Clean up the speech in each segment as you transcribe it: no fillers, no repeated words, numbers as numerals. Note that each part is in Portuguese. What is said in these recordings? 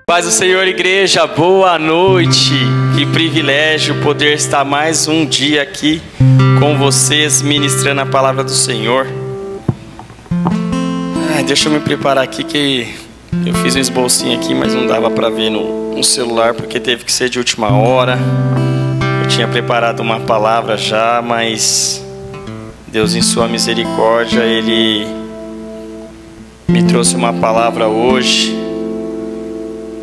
Paz do Senhor, igreja, boa noite. Que privilégio poder estar mais um dia aqui com vocês, ministrando a palavra do Senhor. Deixa eu me preparar aqui que eu fiz um esbocinho aqui, mas não dava para ver no celular porque teve que ser de última hora. Eu tinha preparado uma palavra já, mas Deus em sua misericórdia, Ele me trouxe uma palavra hoje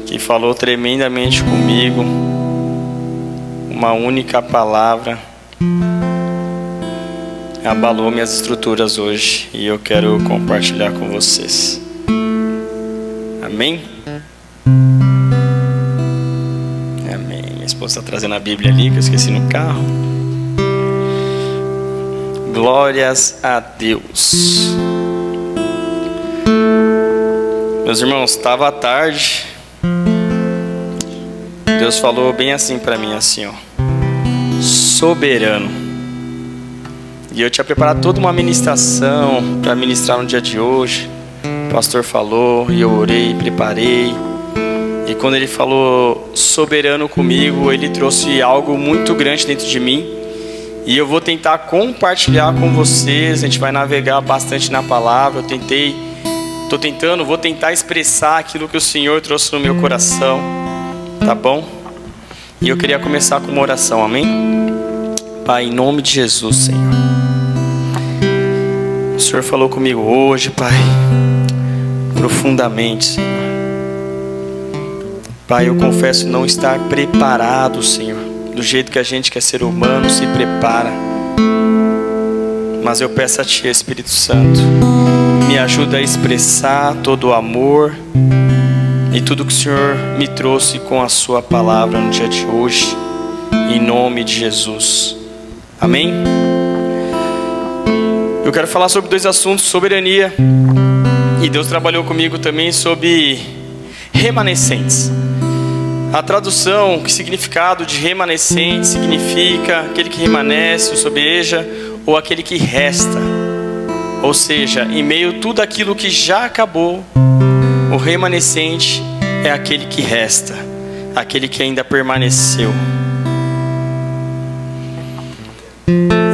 que falou tremendamente comigo, uma única palavra abalou minhas estruturas hoje e eu quero compartilhar com vocês. Amém? Amém. Minha esposa está trazendo a Bíblia ali, que eu esqueci no carro. Glórias a Deus. Meus irmãos, estava tarde. Deus falou bem assim para mim, assim, ó, soberano. E eu tinha preparado toda uma ministração para ministrar no dia de hoje. O pastor falou e eu orei, preparei. E quando ele falou soberano comigo, ele trouxe algo muito grande dentro de mim. E eu vou tentar compartilhar com vocês. A gente vai navegar bastante na palavra. Vou tentar expressar aquilo que o Senhor trouxe no meu coração. Tá bom? E eu queria começar com uma oração, amém? Pai, em nome de Jesus, Senhor. O Senhor falou comigo hoje, Pai, profundamente, Senhor. Pai, eu confesso não estar preparado, Senhor, do jeito que a gente que é ser humano se prepara. Mas eu peço a Ti, Espírito Santo, me ajuda a expressar todo o amor e tudo que o Senhor me trouxe com a Sua palavra no dia de hoje, em nome de Jesus. Amém? Eu quero falar sobre dois assuntos: soberania, e Deus trabalhou comigo também sobre remanescentes. A tradução, que significado de remanescente significa aquele que remanesce, ou sobeja, ou aquele que resta. Ou seja, em meio a tudo aquilo que já acabou, o remanescente é aquele que resta, aquele que ainda permaneceu.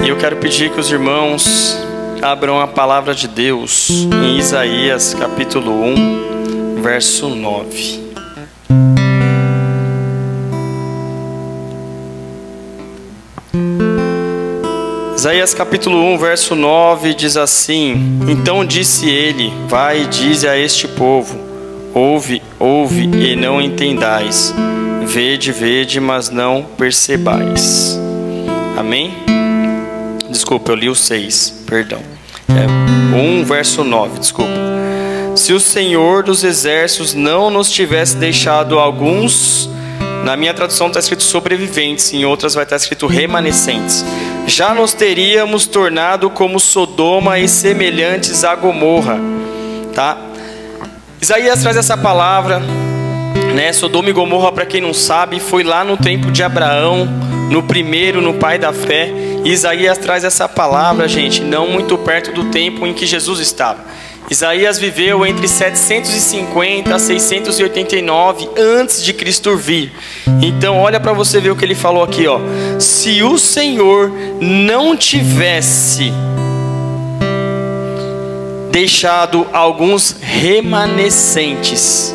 E eu quero pedir que os irmãos abram a palavra de Deus em Isaías capítulo 1, verso 9. Isaías capítulo 1, verso 9 diz assim: Então disse ele, vai e dize a este povo, ouve, ouve e não entendais, vede, vede, mas não percebais. Amém? Desculpa, eu li o 6, perdão. 1 verso 9, desculpa. Se o Senhor dos exércitos não nos tivesse deixado alguns, na minha tradução está escrito sobreviventes, em outras vai estar escrito remanescentes, já nos teríamos tornado como Sodoma e semelhantes a Gomorra. Tá? Isaías traz essa palavra, né? Sodoma e Gomorra, para quem não sabe, foi lá no tempo de Abraão, no pai da fé. E Isaías traz essa palavra, gente, não muito perto do tempo em que Jesus estava. Isaías viveu entre 750 a 689 antes de Cristo vir. Então olha para você ver o que ele falou aqui, ó. Se o Senhor não tivesse deixado alguns remanescentes,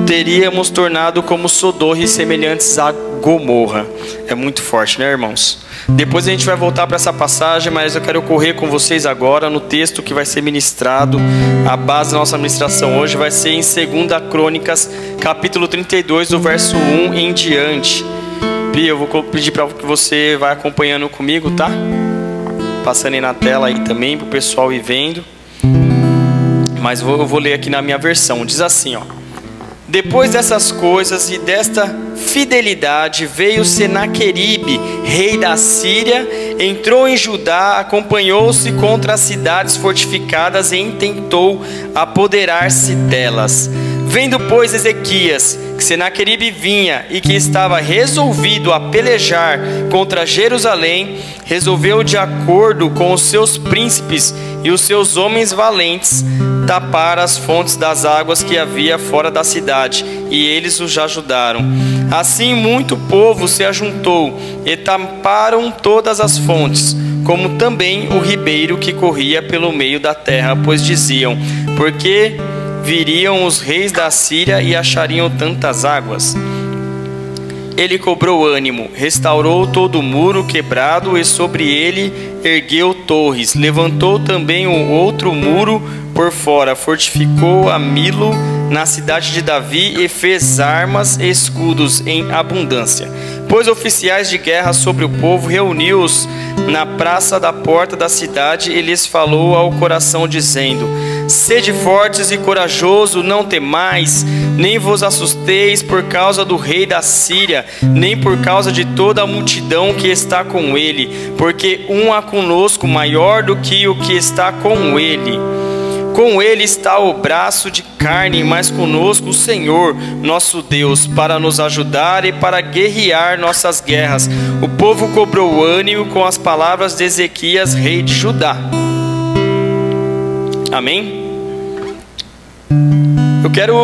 teríamos tornado como Sodoma e semelhantes a Gomorra. É muito forte, né, irmãos? Depois a gente vai voltar para essa passagem, mas eu quero correr com vocês agora no texto que vai ser ministrado. A base da nossa ministração hoje vai ser em 2 Crônicas, capítulo 32, do verso 1 em diante. Pia, eu vou pedir para que você vá acompanhando comigo, tá? Passando aí na tela aí também, para o pessoal ir vendo. Mas eu vou ler aqui na minha versão. Diz assim, ó: Depois dessas coisas e desta fidelidade, veio Senaqueribe, rei da Síria, entrou em Judá, acompanhou-se contra as cidades fortificadas e intentou apoderar-se delas. Vendo, pois, Ezequias que Senaqueribe vinha e que estava resolvido a pelejar contra Jerusalém, resolveu, de acordo com os seus príncipes e os seus homens valentes, tapar as fontes das águas que havia fora da cidade, e eles os ajudaram. Assim muito povo se ajuntou e taparam todas as fontes, como também o ribeiro que corria pelo meio da terra, pois diziam: porque viriam os reis da Síria e achariam tantas águas. Ele cobrou ânimo, restaurou todo o muro quebrado e sobre ele ergueu torres. Levantou também o outro muro por fora, fortificou a Milo na cidade de Davi e fez armas e escudos em abundância. Pôs oficiais de guerra sobre o povo, reuniu-os na praça da porta da cidade e lhes falou ao coração, dizendo: sede fortes e corajosos, não temais, nem vos assusteis por causa do rei da Síria, nem por causa de toda a multidão que está com ele, porque um há conosco maior do que o que está com ele. Com ele está o braço de carne, mas conosco o Senhor, nosso Deus, para nos ajudar e para guerrear nossas guerras. O povo cobrou ânimo com as palavras de Ezequias, rei de Judá. Amém? Eu quero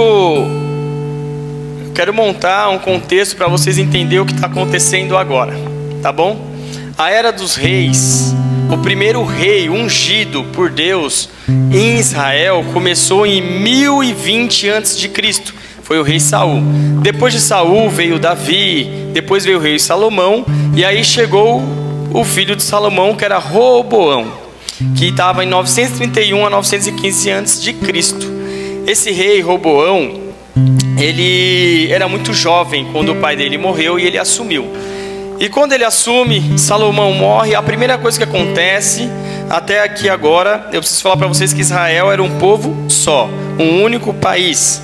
montar um contexto para vocês entenderem o que está acontecendo agora, tá bom? A era dos reis, o primeiro rei ungido por Deus em Israel começou em 1020 a.C. Foi o rei Saul. Depois de Saul veio Davi, depois veio o rei Salomão, e aí chegou o filho de Salomão, que era Roboão, que estava em 931 a 915 a.C. Esse rei Roboão, ele era muito jovem quando o pai dele morreu e ele assumiu. E quando ele assume, Salomão morre. A primeira coisa que acontece, até aqui agora, eu preciso falar para vocês que Israel era um povo só, um único país.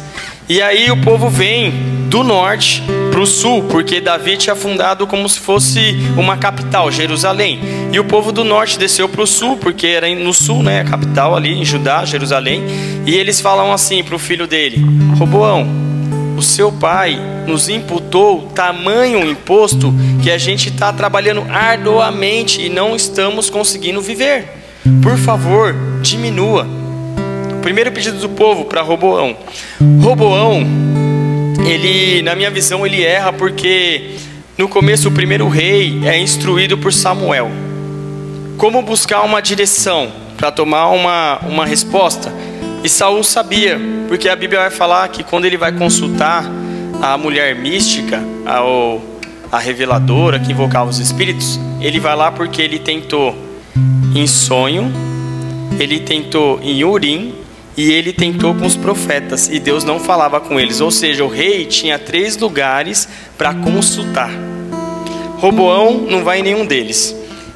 E aí o povo vem do norte para o sul, porque Davi tinha fundado como se fosse uma capital, Jerusalém. E o povo do norte desceu para o sul, porque era no sul, né, a capital ali em Judá, Jerusalém. E eles falam assim para o filho dele: Roboão, o seu pai nos imputou tamanho imposto que a gente está trabalhando arduamente e não estamos conseguindo viver. Por favor, diminua. Primeiro pedido do povo para Roboão. Roboão, ele, na minha visão, ele erra porque no começo o primeiro rei é instruído por Samuel. Como buscar uma direção para tomar uma resposta? E Saul sabia, porque a Bíblia vai falar que quando ele vai consultar a mulher mística, a reveladora que invocava os espíritos, ele vai lá porque ele tentou em sonho, ele tentou em Urim e ele tentou com os profetas, e Deus não falava com eles. Ou seja, o rei tinha 3 lugares para consultar. Roboão não vai em nenhum deles.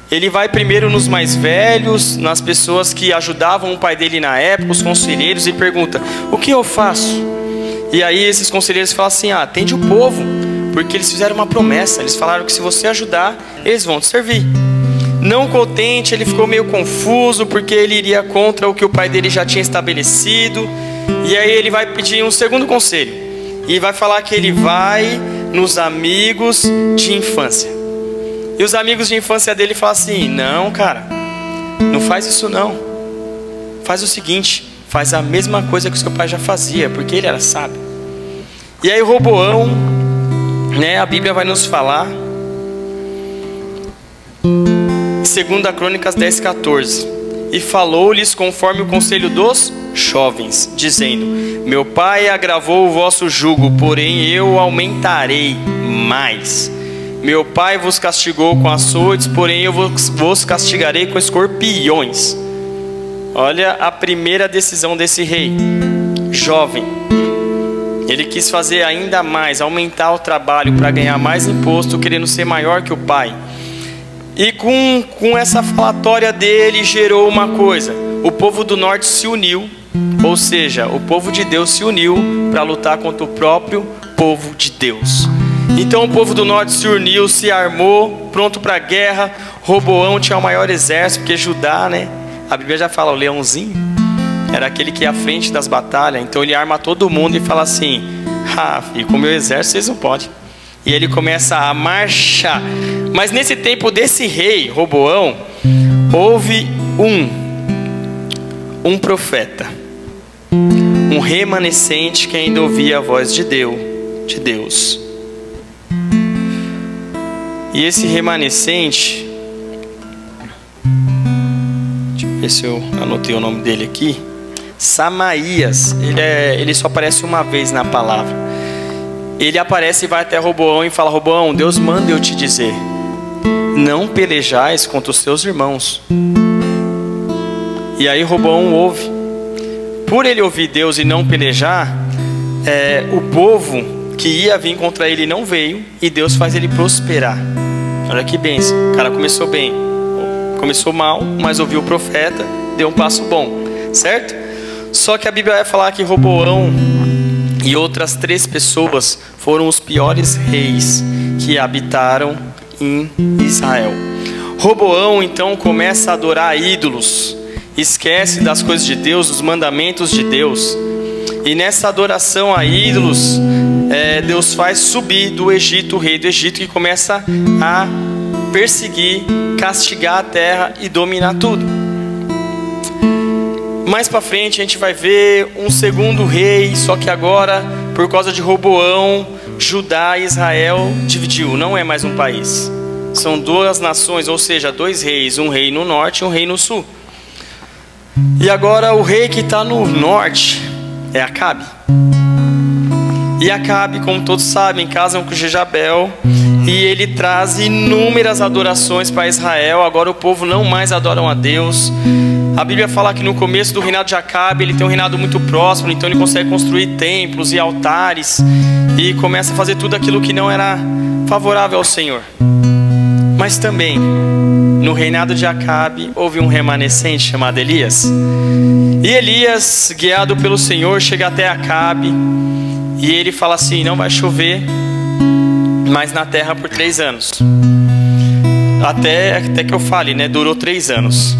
Ele vai primeiro nos mais velhos, nas pessoas que ajudavam o pai dele na época, os conselheiros, e pergunta: o que eu faço? E aí esses conselheiros falam assim: atende o povo, porque eles fizeram uma promessa, eles falaram que se você ajudar, eles vão te servir. Não contente, ele ficou meio confuso, porque ele iria contra o que o pai dele já tinha estabelecido. E aí ele vai pedir um segundo conselho, e vai falar que ele vai nos amigos de infância. E os amigos de infância dele falam assim: não, cara, não faz isso não. Faz o seguinte, faz a mesma coisa que o seu pai já fazia, porque ele era sábio. E aí Roboão, né, a Bíblia vai nos falar, 2 Crônicas 10:14, e falou-lhes conforme o conselho dos jovens, dizendo: meu pai agravou o vosso jugo, porém eu aumentarei mais. Meu pai vos castigou com açoites, porém eu vos castigarei com escorpiões. Olha a primeira decisão desse rei, jovem. Ele quis fazer ainda mais, aumentar o trabalho para ganhar mais imposto, querendo ser maior que o pai. E com essa falatória dele gerou uma coisa: o povo do norte se uniu, ou seja, o povo de Deus se uniu para lutar contra o próprio povo de Deus. Então o povo do norte se uniu, se armou, pronto para a guerra. Roboão tinha o maior exército, porque Judá, né? A Bíblia já fala, o leãozinho. era aquele que ia à frente das batalhas. Então ele arma todo mundo e fala assim: filho, com o meu exército vocês não podem. E ele começa a marchar. Mas nesse tempo desse rei Roboão, houve um profeta, um remanescente que ainda ouvia a voz de Deus. E esse remanescente, deixa eu ver se eu anotei o nome dele aqui, Samaías. Ele só aparece uma vez na palavra. Ele aparece e vai até Roboão e fala: Roboão, Deus manda eu te dizer, não pelejais contra os seus irmãos. E aí Roboão ouve. Por ele ouvir Deus e não pelejar, o povo que ia vir contra ele não veio, e Deus faz ele prosperar. Olha que bênção. O cara começou bem, começou mal, mas ouviu o profeta, deu um passo bom, certo? Só que a Bíblia vai falar que Roboão e outras 3 pessoas foram os piores reis que habitaram em Israel. Roboão então começa a adorar ídolos, esquece das coisas de Deus, dos mandamentos de Deus. E nessa adoração a ídolos, Deus faz subir do Egito o rei do Egito, que começa a perseguir, castigar a terra e dominar tudo. Mais para frente a gente vai ver um segundo rei, só que agora, por causa de Roboão, Judá e Israel dividiu, não é mais um país. São 2 nações, ou seja, 2 reis, um rei no norte e um rei no sul. E agora o rei que está no norte é Acabe. E Acabe, como todos sabem, casa com Jezabel, e ele traz inúmeras adorações para Israel. Agora o povo não mais adoram a Deus. A Bíblia fala que no começo do reinado de Acabe, ele tem um reinado muito próspero, então ele consegue construir templos e altares, e começa a fazer tudo aquilo que não era favorável ao Senhor. Mas também, no reinado de Acabe, houve um remanescente chamado Elias. E Elias, guiado pelo Senhor, chega até Acabe, e ele fala assim: não vai chover mais na terra por 3 anos. Até que eu fale, né? Durou 3 anos.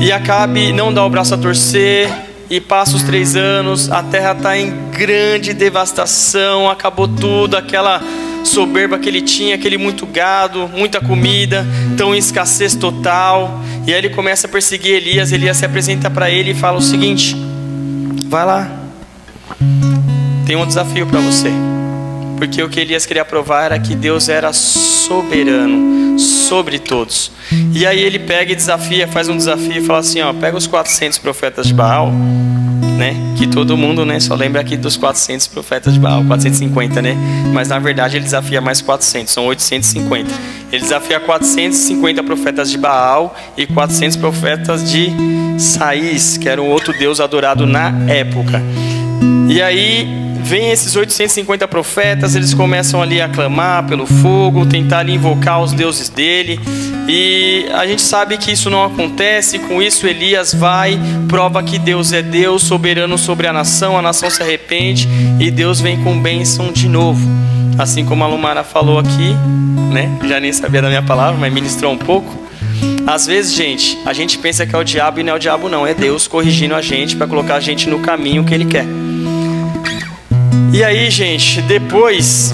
E Acabe não dá o braço a torcer, e passa os 3 anos, a terra está em grande devastação, acabou tudo, aquela soberba que ele tinha, aquele muito gado, muita comida, estão em escassez total. E aí ele começa a perseguir Elias. Elias se apresenta para ele e fala o seguinte: vai lá, tem um desafio para você. Porque o que Elias queria provar era que Deus era soberano sobre todos. E aí ele pega e desafia, faz um desafio e fala assim: pega os 400 profetas de Baal, né? Que todo mundo, né, só lembra aqui dos 400 profetas de Baal, 450, né? Mas na verdade ele desafia mais 400, são 850. Ele desafia 450 profetas de Baal e 400 profetas de Saís, que era um outro deus adorado na época. E aí vem esses 850 profetas, eles começam ali a clamar pelo fogo, tentar ali invocar os deuses dele. E a gente sabe que isso não acontece. Com isso Elias vai, prova que Deus é Deus, soberano sobre a nação se arrepende e Deus vem com bênção de novo. Assim como a Lumara falou aqui, né? Já nem sabia da minha palavra, mas ministrou um pouco. Às vezes, gente, a gente pensa que é o diabo, e não é o diabo não, é Deus corrigindo a gente para colocar a gente no caminho que Ele quer. E aí, gente, depois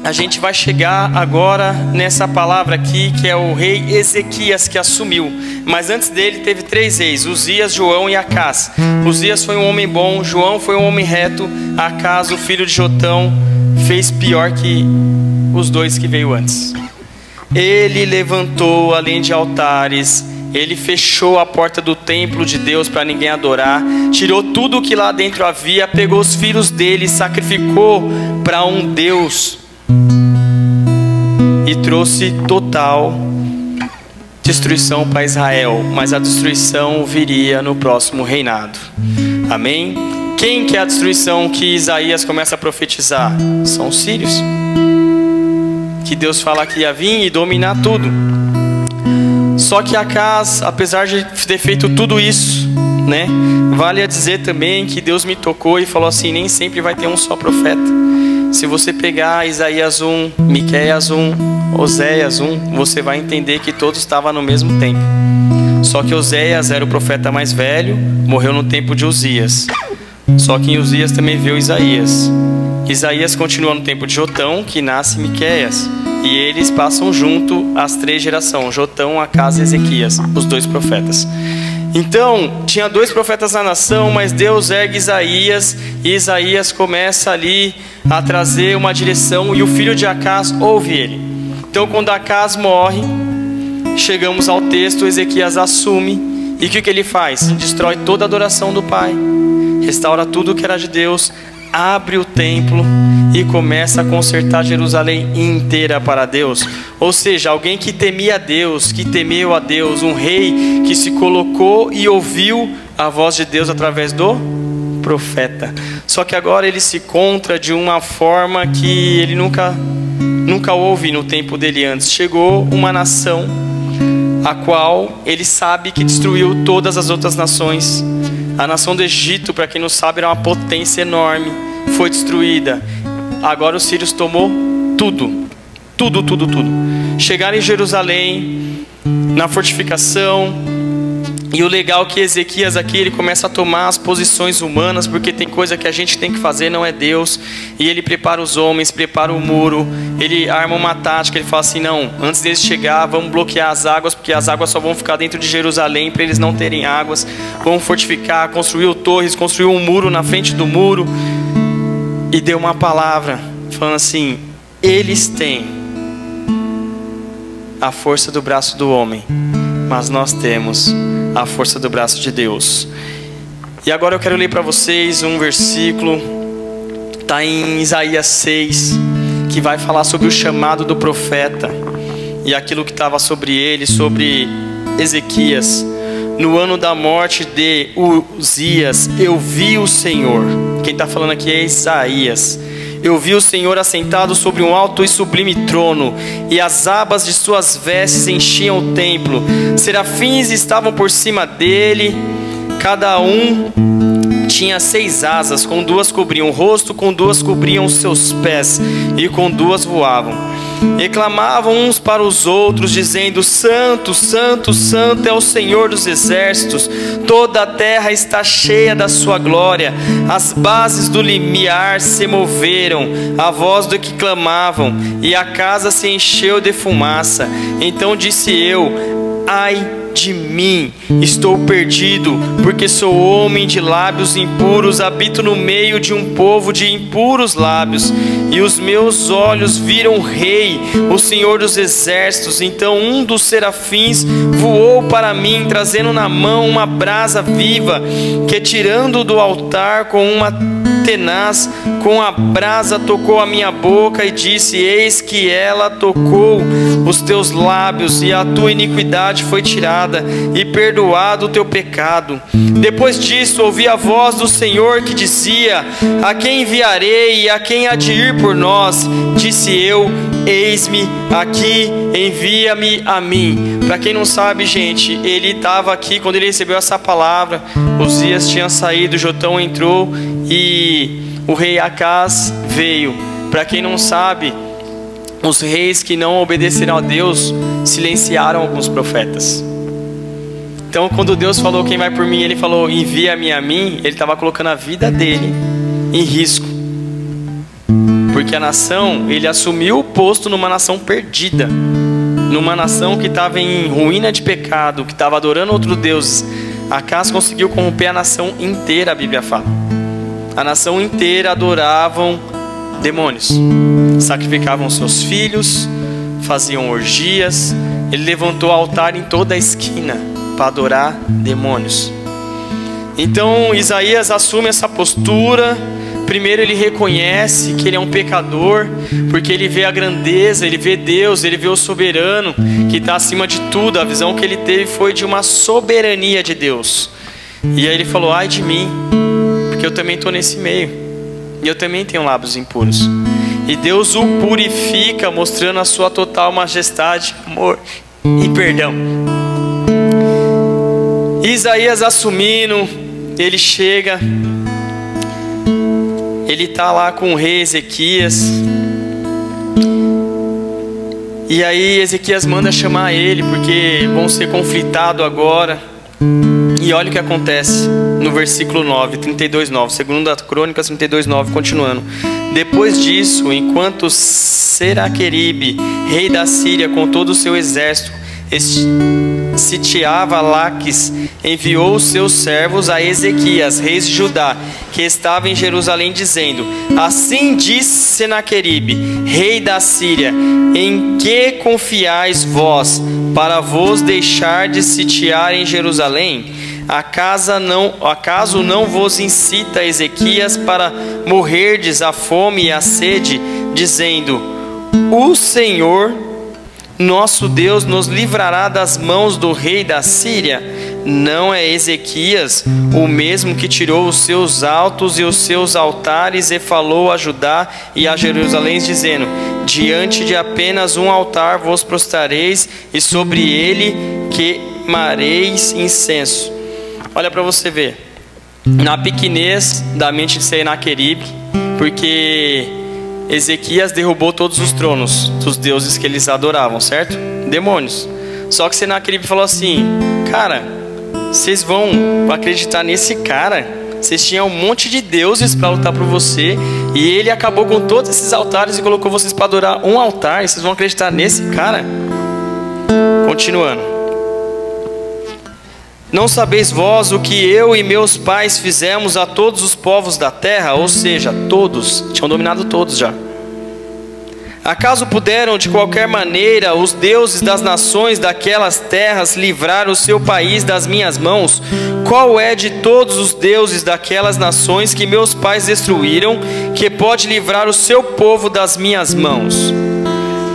a gente vai chegar agora nessa palavra aqui, que é o rei Ezequias que assumiu. Mas antes dele teve 3 reis: Uzias, João e Acás. Uzias foi um homem bom, João foi um homem reto, Acás, o filho de Jotão, fez pior que os 2 que veio antes. Ele levantou além de altares, ele fechou a porta do templo de Deus para ninguém adorar, tirou tudo o que lá dentro havia, pegou os filhos dele, sacrificou para um deus e trouxe total destruição para Israel. Mas a destruição viria no próximo reinado. Amém? Quem que é a destruição que Isaías começa a profetizar? São os sírios, que Deus fala que ia vir e dominar tudo. Só que Acás, apesar de ter feito tudo isso, né, vale a dizer também que Deus me tocou e falou assim: nem sempre vai ter um só profeta. Se você pegar Isaías 1, Miqueias 1, Oséias 1, você vai entender que todos estavam no mesmo tempo. Só que Oséias era o profeta mais velho, morreu no tempo de Uzias. Só que em Uzias também veio Isaías. Isaías continua no tempo de Jotão, que nasce Miqueias. E eles passam junto as 3 gerações, Jotão, Acás e Ezequias, os 2 profetas. Então, tinha 2 profetas na nação, mas Deus ergue Isaías, e Isaías começa ali a trazer uma direção, e o filho de Acás ouve ele. Então, quando Acás morre, chegamos ao texto, Ezequias assume, e o que ele faz? Destrói toda a adoração do pai, restaura tudo que era de Deus, abre o templo e começa a consertar Jerusalém inteira para Deus. Ou seja, alguém que temia a Deus, que temeu a Deus, um rei que se colocou e ouviu a voz de Deus através do profeta. Só que agora ele se encontra de uma forma que ele nunca houve no tempo dele antes. Chegou uma nação a qual ele sabe que destruiu todas as outras nações. A nação do Egito, para quem não sabe, era uma potência enorme, foi destruída. Agora os sírios tomou tudo. Chegaram em Jerusalém, na fortificação. E o legal é que Ezequias aqui, ele começa a tomar as posições humanas, porque tem coisa que a gente tem que fazer, não é Deus. E ele prepara os homens, prepara o muro, ele arma uma tática, ele fala assim, não, antes deles chegar, vamos bloquear as águas, porque as águas só vão ficar dentro de Jerusalém, para eles não terem águas. Vamos fortificar, construiu torres, construiu um muro na frente do muro. E deu uma palavra, falando assim, eles têm a força do braço do homem, mas nós temos a força do braço de Deus. E agora eu quero ler para vocês um versículo, está em Isaías 6, que vai falar sobre o chamado do profeta e aquilo que estava sobre ele, sobre Ezequias. No ano da morte de Uzias, eu vi o Senhor. Quem está falando aqui é Isaías. Eu vi o Senhor assentado sobre um alto e sublime trono, e as abas de suas vestes enchiam o templo. Serafins estavam por cima dele, cada um tinha 6 asas, com 2 cobriam o rosto, com 2 cobriam os seus pés, e com 2 voavam. E clamavam uns para os outros, dizendo, Santo, Santo, Santo é o Senhor dos exércitos, toda a terra está cheia da sua glória. As bases do limiar se moveram, a voz do que clamavam, e a casa se encheu de fumaça. Então disse eu, ai de mim, estou perdido, porque sou homem de lábios impuros, habito no meio de um povo de impuros lábios, e os meus olhos viram o Rei, o Senhor dos exércitos. Então um dos serafins voou para mim, trazendo na mão uma brasa viva, que tirando do altar com uma tenaz, com a brasa tocou a minha boca e disse, eis que ela tocou os teus lábios, e a tua iniquidade foi tirada, e perdoado o teu pecado. Depois disso ouvi a voz do Senhor que dizia, a quem enviarei e a quem há de ir por nós? Disse eu, eis-me aqui, envia-me a mim. Para quem não sabe, gente, ele estava aqui quando ele recebeu essa palavra. Uzias tinha saído, Jotão entrou e o rei Acás veio. Para quem não sabe, os reis que não obedeceram a Deus silenciaram alguns profetas. Então quando Deus falou quem vai por mim, ele falou envia-me a mim, ele estava colocando a vida dele em risco, porque a nação, ele assumiu o posto numa nação perdida, numa nação que estava em ruína de pecado, que estava adorando outros deuses. Acás conseguiu corromper a nação inteira, a Bíblia fala. A nação inteira adoravam demônios, sacrificavam seus filhos, faziam orgias. Ele levantou altar em toda a esquina para adorar demônios. Então Isaías assume essa postura. Primeiro ele reconhece que ele é um pecador, porque ele vê a grandeza, ele vê Deus, ele vê o soberano que está acima de tudo. A visão que ele teve foi de uma soberania de Deus. E aí ele falou, ai de mim, porque eu também estou nesse meio, e eu também tenho lábios impuros. E Deus o purifica, mostrando a sua total majestade, amor e perdão. Isaías assumindo, ele chega, ele está lá com o rei Ezequias, E aí Ezequias manda chamar ele, porque vão ser conflitados agora. E olha o que acontece no versículo 9, 32:9, segunda Crônicas 32:9, continuando. Depois disso, enquanto Senaqueribe, rei da Síria, com todo o seu exército, sitiava Laquis, enviou os seus servos a Ezequias, rei de Judá, que estava em Jerusalém, dizendo: assim diz Senaqueribe, rei da Síria: em que confiais vós, para vos deixar de sitiar em Jerusalém? Acaso não vos incita Ezequias para morrerdes a fome e a sede, dizendo: o Senhor nosso Deus nos livrará das mãos do rei da Síria? Não é Ezequias o mesmo que tirou os seus altos e os seus altares e falou a Judá e a Jerusalém, dizendo: diante de apenas um altar vos prostrareis e sobre ele queimareis incenso. Olha para você ver, na pequenez da mente de Senaqueribe, porque Ezequias derrubou todos os tronos dos deuses que eles adoravam, certo? Demônios. Só que Senaqueribe falou assim: cara, vocês vão acreditar nesse cara? Vocês tinham um monte de deuses para lutar por você, e ele acabou com todos esses altares e colocou vocês para adorar um altar, e vocês vão acreditar nesse cara? Continuando. Não sabeis vós o que eu e meus pais fizemos a todos os povos da terra? Ou seja, todos, tinham dominado todos já. Acaso puderam de qualquer maneira os deuses das nações daquelas terras livrar o seu país das minhas mãos? Qual é de todos os deuses daquelas nações que meus pais destruíram, que pode livrar o seu povo das minhas mãos?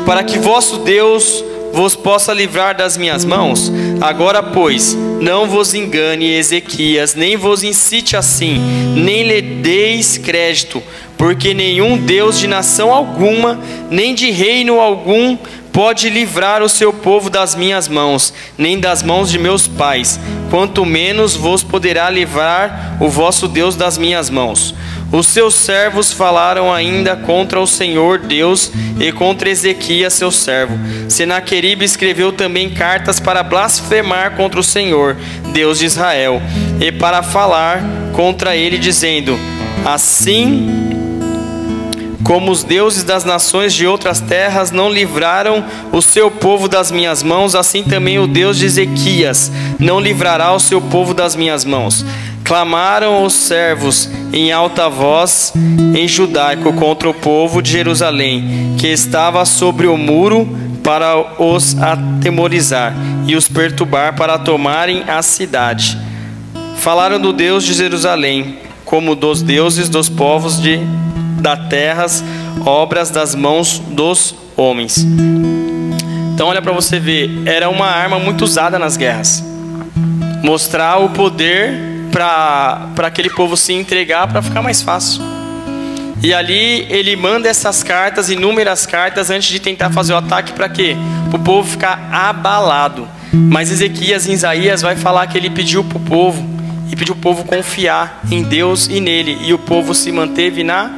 Para que vosso Deus vos possa livrar das minhas mãos? Agora, pois, não vos engane Ezequias, nem vos incite assim, nem lhe deis crédito, porque nenhum Deus de nação alguma, nem de reino algum, pode livrar o seu povo das minhas mãos, nem das mãos de meus pais, quanto menos vos poderá livrar o vosso Deus das minhas mãos. Os seus servos falaram ainda contra o Senhor Deus e contra Ezequias seu servo. Senaqueribe escreveu também cartas para blasfemar contra o Senhor, Deus de Israel, e para falar contra ele, dizendo: assim como os deuses das nações de outras terras não livraram o seu povo das minhas mãos, assim também o Deus de Ezequias não livrará o seu povo das minhas mãos. Clamaram os servos em alta voz em judaico contra o povo de Jerusalém, que estava sobre o muro, para os atemorizar e os perturbar para tomarem a cidade. Falaram do Deus de Jerusalém, como dos deuses dos povos da terras, obras das mãos dos homens. Então olha para você ver, era uma arma muito usada nas guerras. Mostrar o poder para aquele povo se entregar, para ficar mais fácil. E ali ele manda essas cartas, inúmeras cartas, antes de tentar fazer o ataque. Para quê? Para o povo ficar abalado. Mas Ezequias, em Isaías, vai falar que ele pediu para o povo, e pediu o povo confiar em Deus e nele, e o povo se manteve na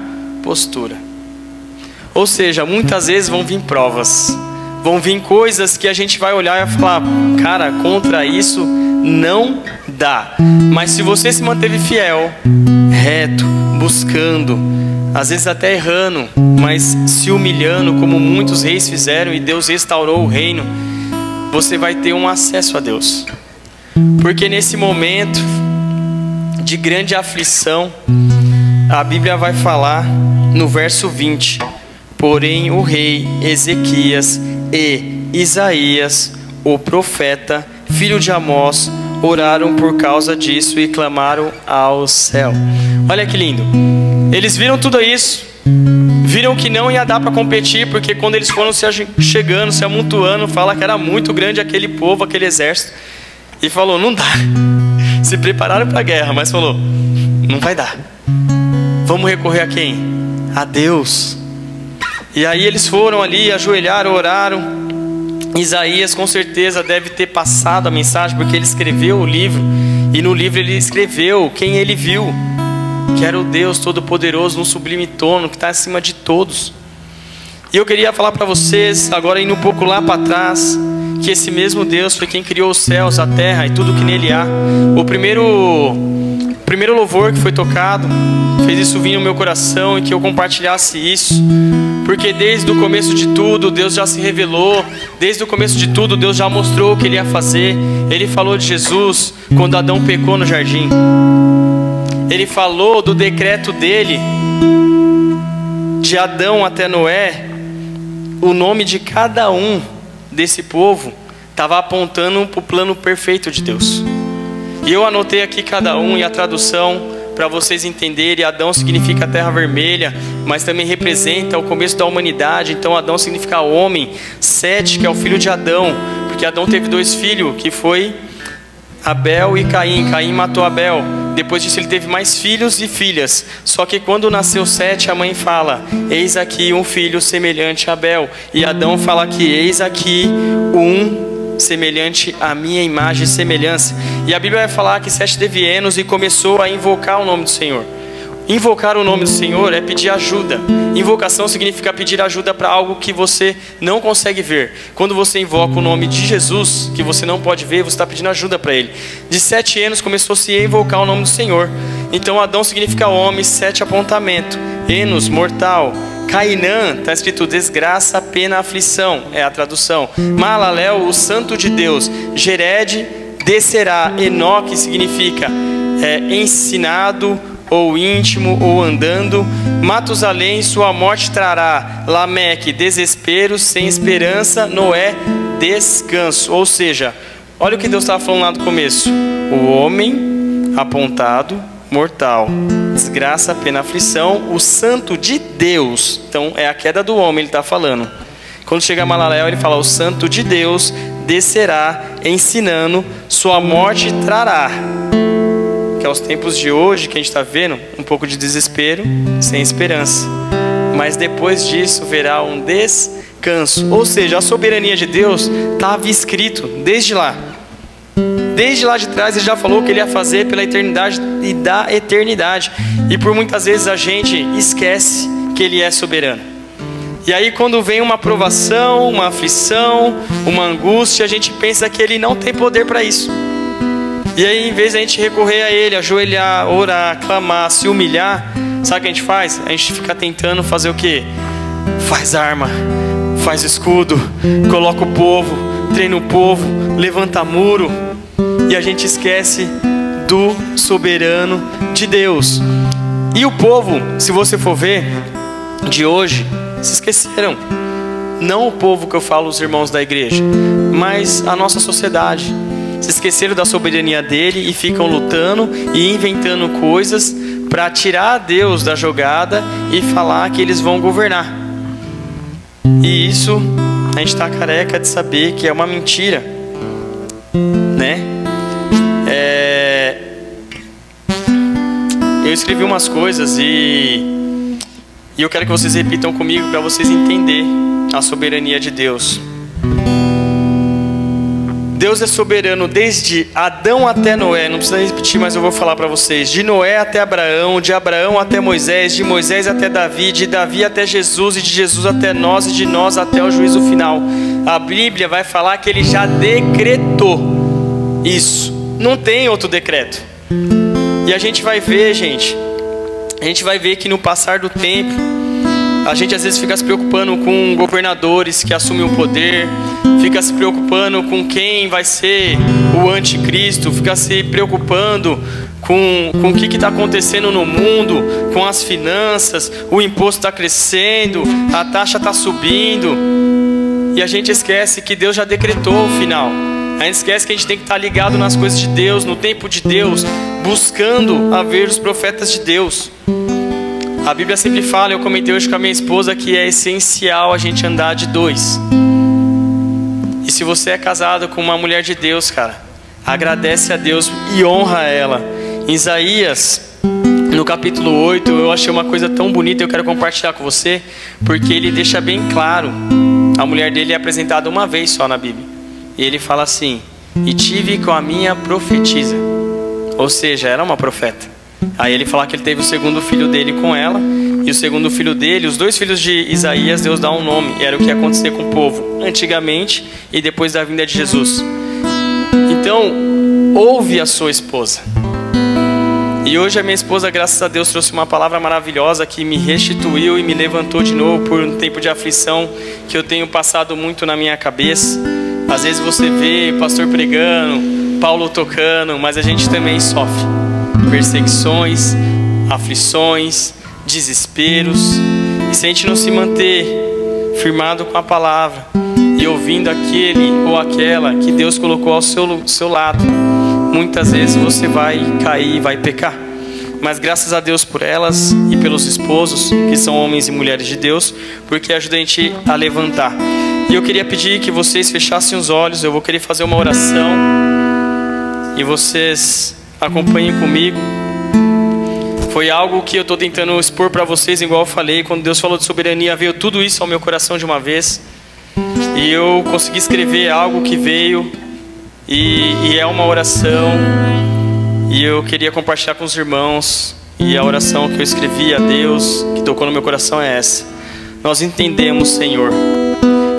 postura. Ou seja, muitas vezes vão vir provas, vão vir coisas que a gente vai olhar e falar: cara, contra isso não dá. Mas se você se manteve fiel, reto, buscando, às vezes até errando, mas se humilhando, como muitos reis fizeram, e Deus restaurou o reino, você vai ter um acesso a Deus. Porque nesse momento de grande aflição, a Bíblia vai falar no verso 20: porém o rei Ezequias e Isaías, o profeta, filho de Amós, oraram por causa disso e clamaram ao céu. Olha que lindo. Eles viram tudo isso, viram que não ia dar para competir, porque quando eles foram se chegando, se amontoando, fala que era muito grande aquele povo, aquele exército, e falou: não dá. Se prepararam para a guerra, mas falou: não vai dar. Vamos recorrer a quem? A Deus. E aí eles foram ali, ajoelharam, oraram. Isaías com certeza deve ter passado a mensagem, porque ele escreveu o livro, e no livro ele escreveu quem ele viu, que era o Deus Todo-Poderoso, no sublime trono, que está acima de todos. E eu queria falar para vocês, agora indo um pouco lá para trás, que esse mesmo Deus foi quem criou os céus, a terra e tudo que nele há. O primeiro louvor que foi tocado fez isso vir no meu coração e que eu compartilhasse isso, porque desde o começo de tudo Deus já se revelou, desde o começo de tudo Deus já mostrou o que Ele ia fazer. Ele falou de Jesus quando Adão pecou no jardim. Ele falou do decreto dele, de Adão até Noé. O nome de cada um desse povo estava apontando para o plano perfeito de Deus. E eu anotei aqui cada um e a tradução para vocês entenderem. Adão significa terra vermelha, mas também representa o começo da humanidade. Então Adão significa homem. Sete, que é o filho de Adão, porque Adão teve 2 filhos, que foi Abel e Caim. Caim matou Abel. Depois disso ele teve mais filhos e filhas. Só que quando nasceu Sete, a mãe fala: eis aqui um filho semelhante a Abel. E Adão fala que eis aqui um semelhante à minha imagem e semelhança. E a Bíblia vai falar que Sete teve Enos e começou a invocar o nome do Senhor. Invocar o nome do Senhor é pedir ajuda. Invocação significa pedir ajuda para algo que você não consegue ver. Quando você invoca o nome de Jesus, que você não pode ver, você está pedindo ajuda para Ele. De 7 anos começou-se a invocar o nome do Senhor. Então Adão significa homem, 7 apontamento. Enos, mortal. Cainã, está escrito desgraça, pena, aflição, é a tradução. Malalel, o santo de Deus. Jered, descerá. Enoque significa ensinado, ou íntimo, ou andando. Matusalém, sua morte trará. Lameque, desespero, sem esperança. Noé, descanso. Ou seja, olha o que Deus estava falando lá no começo. O homem apontado, mortal, desgraça, pena, aflição. O santo de Deus. Então é a queda do homem, ele está falando. Quando chega a Malalel, ele fala: o santo de Deus descerá, ensinando, sua morte trará. Que é os tempos de hoje que a gente está vendo, um pouco de desespero, sem esperança. Mas depois disso verá um descanso. Ou seja, a soberania de Deus estava escrito desde lá. Desde lá de trás ele já falou o que ele ia fazer pela eternidade e da eternidade. E por muitas vezes a gente esquece que ele é soberano. E aí quando vem uma provação, uma aflição, uma angústia, a gente pensa que ele não tem poder para isso. E aí, em vez de a gente recorrer a Ele, ajoelhar, orar, clamar, se humilhar, sabe o que a gente faz? A gente fica tentando fazer o quê? Faz arma, faz escudo, coloca o povo, treina o povo, levanta muro. E a gente esquece do soberano de Deus. E o povo, se você for ver, de hoje, se esqueceram. Não o povo que eu falo, os irmãos da igreja, mas a nossa sociedade. Se esqueceram da soberania dele e ficam lutando e inventando coisas para tirar Deus da jogada e falar que eles vão governar. E isso a gente está careca de saber que é uma mentira, né? Eu escrevi umas coisas e eu quero que vocês repitam comigo para vocês entenderem a soberania de Deus. Deus é soberano desde Adão até Noé. Não precisa repetir, mas eu vou falar para vocês. De Noé até Abraão, de Abraão até Moisés, de Moisés até Davi, de Davi até Jesus, e de Jesus até nós, e de nós até o juízo final. A Bíblia vai falar que ele já decretou isso. Não tem outro decreto. E a gente vai ver, gente, que no passar do tempo, a gente às vezes fica se preocupando com governadores que assumem o poder, fica se preocupando com quem vai ser o anticristo, fica se preocupando com o que está acontecendo no mundo, com as finanças, o imposto está crescendo, a taxa está subindo, e a gente esquece que Deus já decretou o final. A gente esquece que a gente tem que estar ligado nas coisas de Deus, no tempo de Deus, buscando a ver os profetas de Deus. A Bíblia sempre fala, eu comentei hoje com a minha esposa, que é essencial a gente andar de 2. E se você é casado com uma mulher de Deus, cara, agradece a Deus e honra ela. Em Isaías, no capítulo 8, eu achei uma coisa tão bonita, eu quero compartilhar com você, porque ele deixa bem claro. A mulher dele é apresentada uma vez só na Bíblia. E ele fala assim: e tive com a minha profetisa. Ou seja, ela é uma profeta. Aí ele fala que ele teve o segundo filho dele com ela. E o segundo filho dele, os dois filhos de Isaías, Deus dá um nome. Era o que ia acontecer com o povo antigamente e depois da vinda de Jesus. Então, ouve a sua esposa. E hoje a minha esposa, graças a Deus, trouxe uma palavra maravilhosa que me restituiu e me levantou de novo por um tempo de aflição que eu tenho passado muito na minha cabeça. Às vezes você vê pastor pregando, Paulo tocando, mas a gente também sofre perseguições, aflições, desesperos. E se a gente não se manter firmado com a palavra e ouvindo aquele ou aquela que Deus colocou ao seu lado, muitas vezes você vai cair, vai pecar. Mas graças a Deus por elas e pelos esposos, que são homens e mulheres de Deus, porque ajuda a gente a levantar. E eu queria pedir que vocês fechassem os olhos. Eu vou querer fazer uma oração e vocês acompanhem comigo. Foi algo que eu estou tentando expor para vocês, igual eu falei. Quando Deus falou de soberania, veio tudo isso ao meu coração de uma vez. E eu consegui escrever algo que veio e é uma oração. E eu queria compartilhar com os irmãos. E a oração que eu escrevi a Deus, que tocou no meu coração, é essa. Nós entendemos, Senhor,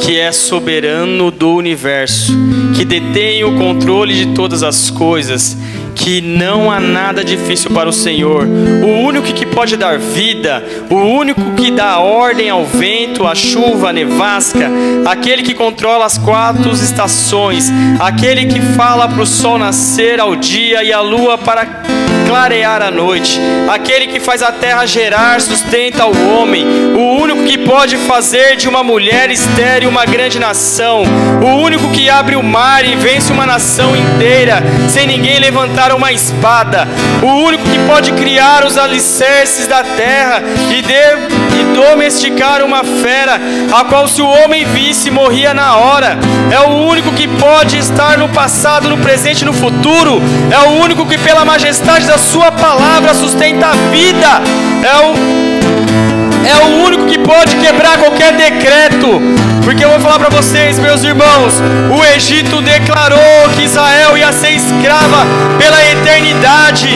que é soberano do universo, que detém o controle de todas as coisas, que não há nada difícil para o Senhor. O único que pode dar vida, o único que dá ordem ao vento, à chuva, à nevasca, aquele que controla as 4 estações, aquele que fala para o sol nascer ao dia e a lua para clarear a noite, aquele que faz a terra gerar, sustenta o homem, o único que pode fazer de uma mulher estéril uma grande nação, o único que abre o mar e vence uma nação inteira sem ninguém levantar uma espada, o único que pode criar os alicerces da terra e domesticar uma fera, a qual se o homem visse morria na hora. É o único que pode estar no passado, no presente e no futuro. É o único que pela majestade da sua palavra sustenta a vida. É o único que pode quebrar qualquer decreto. Porque eu vou falar para vocês, meus irmãos, o Egito declarou que Israel ia ser escrava pela eternidade.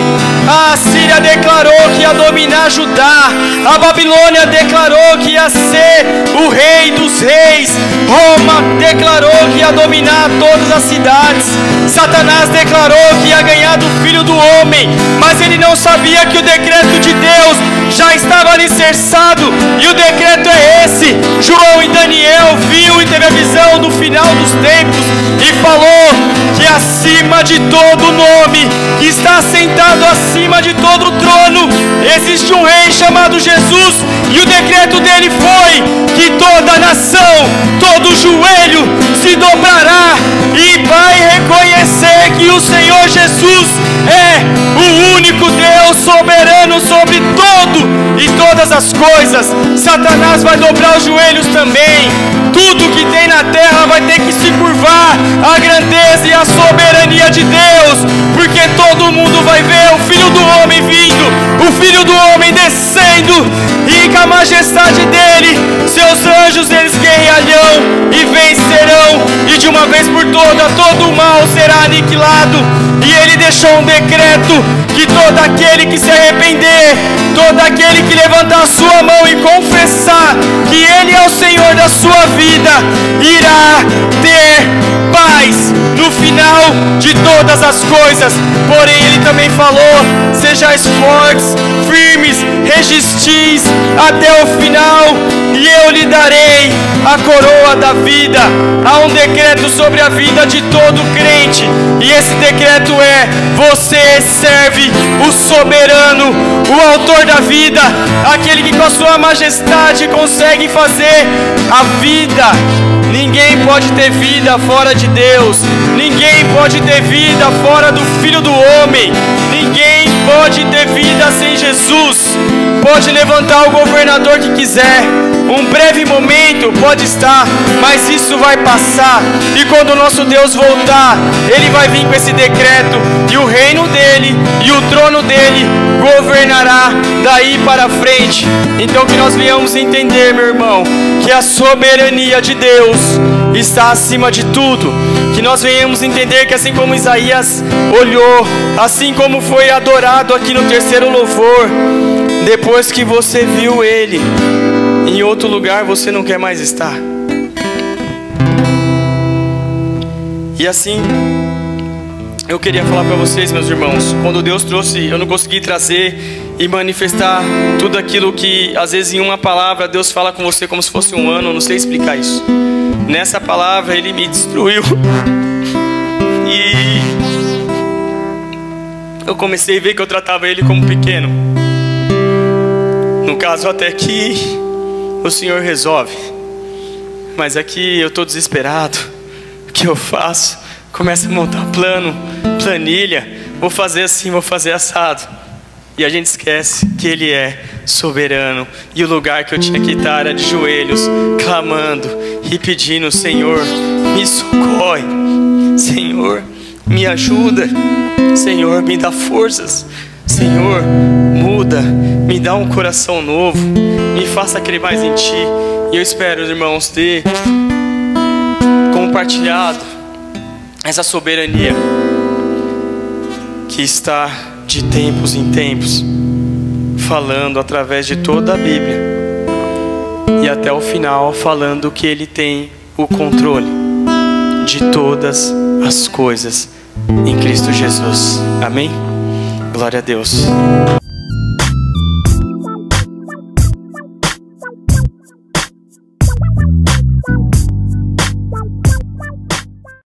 A Síria declarou que ia dominar Judá. A Babilônia declarou que ia ser o rei dos reis. Roma declarou que ia dominar todas as cidades. Satanás declarou que ia ganhar do Filho do Homem, mas ele não sabia que o decreto de Deus já estava alicerçado. E o decreto é esse. João e Daniel viu e teve a visão do final dos tempos e falou que acima de todo nome, que está sentado acima de todo trono, existe um rei chamado Jesus. E o decreto dele foi que toda nação, todo joelho se dobrará e vai reconhecer que o Senhor Jesus é o único Deus soberano sobre todo e todas as coisas. Satanás vai dobrar os joelhos também. Tudo que tem na terra vai ter que se curvar à grandeza e à soberania de Deus, porque todo mundo vai ver o Filho do Homem vindo, o Filho do Homem descendo, e com a majestade dele, seus anjos eles guerrearão e vencerão, e de uma vez por todas todo o mal será aniquilado. E ele deixou um decreto que todo aquele que se arrepender, todo aquele que levantar a sua mão e confessar que ele é o Senhor da sua vida, irá ter paz no final de todas as coisas. Porém ele também falou: sejais fortes, firmes, resistis até o final, e eu lhe darei a coroa da vida. Há um decreto sobre a vida de todo crente, e esse decreto é: você serve o soberano, o autor da vida, aquele que com a sua majestade consegue fazer a vida. Ninguém pode ter vida fora de Deus. Ninguém pode ter vida fora do Filho do Homem. Ninguém pode ter vida sem Jesus. Pode levantar o governador que quiser, um breve momento pode estar, mas isso vai passar. E quando o nosso Deus voltar, ele vai vir com esse decreto, e o reino dele e o trono dele governará daí para frente. Então que nós venhamos entender, meu irmão, que a soberania de Deus está acima de tudo. Que nós venhamos entender que assim como Isaías olhou, assim como foi adorado aqui no terceiro louvor, Depois que você viu Ele em outro lugar, você não quer mais estar. E assim, eu queria falar para vocês, meus irmãos, quando Deus trouxe, eu não consegui trazer e manifestar tudo aquilo que às vezes em uma palavra Deus fala com você como se fosse um ano, eu não sei explicar isso. Nessa palavra Ele me destruiu e eu comecei a ver que eu tratava Ele como pequeno. No caso, até que o Senhor resolve, mas aqui eu estou desesperado. O que eu faço? Começo a montar plano, planilha, vou fazer assim, vou fazer assado. E a gente esquece que Ele é soberano. E o lugar que eu tinha que estar era de joelhos, clamando e pedindo: Senhor, me socorre, Senhor, me ajuda, Senhor, me dá forças, Senhor, muda, me dá um coração novo, me faça crer mais em Ti. E eu espero, irmãos, ter compartilhado essa soberania que está de tempos em tempos falando através de toda a Bíblia e até o final falando que Ele tem o controle de todas as coisas em Cristo Jesus. Amém? Glória a Deus.